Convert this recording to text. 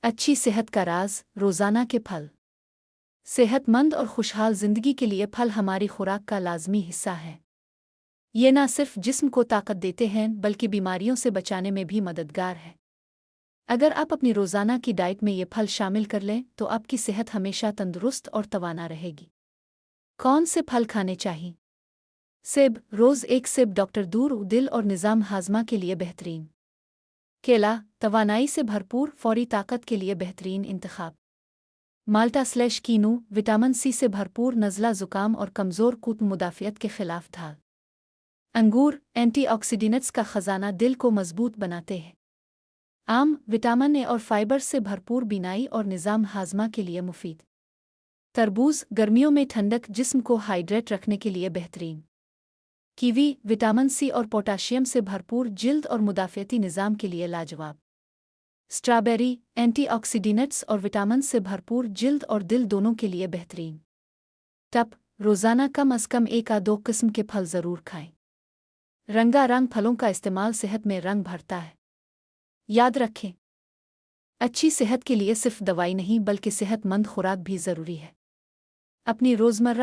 अच्छी सेहत का राज रोज़ाना के फल। सेहतमंद और खुशहाल ज़िंदगी के लिए फल हमारी खुराक का लाजमी हिस्सा है। ये न सिर्फ जिस्म को ताकत देते हैं बल्कि बीमारियों से बचाने में भी मददगार है। अगर आप अपनी रोज़ाना की डाइट में ये फल शामिल कर लें तो आपकी सेहत हमेशा तंदुरुस्त और तवाना रहेगी। कौन से फल खाने चाहिए? सेब। रोज़ एक सेब डॉक्टर दूर दिल और निज़ाम हाजमा के लिए बेहतरीन। केला। तवानाई से भरपूर फौरी ताकत के लिए बेहतरीन इंतखाब। माल्टा/कीनू। विटामिन सी से भरपूर नज़ला ज़ुकाम और कमज़ोर कूत मुदाफ़ियत के खिलाफ ढाल। अंगूर। एंटीऑक्सीडेंट्स का ख़जाना दिल को मजबूत बनाते हैं। आम। विटामिन ए और फाइबर से भरपूर बीनाई और निज़ाम हाजमा के लिए मुफीद। तरबूज। गर्मियों में ठंडक जिस्म को हाइड्रेट रखने के लिए बेहतरीन। कीवी। विटामिन सी और पोटाशियम से भरपूर जिल्द और मुदाफ़ियती निज़ाम के लिए लाजवाब। स्ट्रॉबेरी। एंटीऑक्सीडेंट्स और विटामिन से भरपूर जिल्द और दिल दोनों के लिए बेहतरीन। टप। रोज़ाना कम अज़ कम एक या दो किस्म के फल ज़रूर खाएं। रंगारंग फलों का इस्तेमाल सेहत में रंग भरता है। याद रखें, अच्छी सेहत के लिए सिर्फ दवाई नहीं बल्कि सेहतमंद खुराक भी ज़रूरी है। अपनी रोज़मर्रा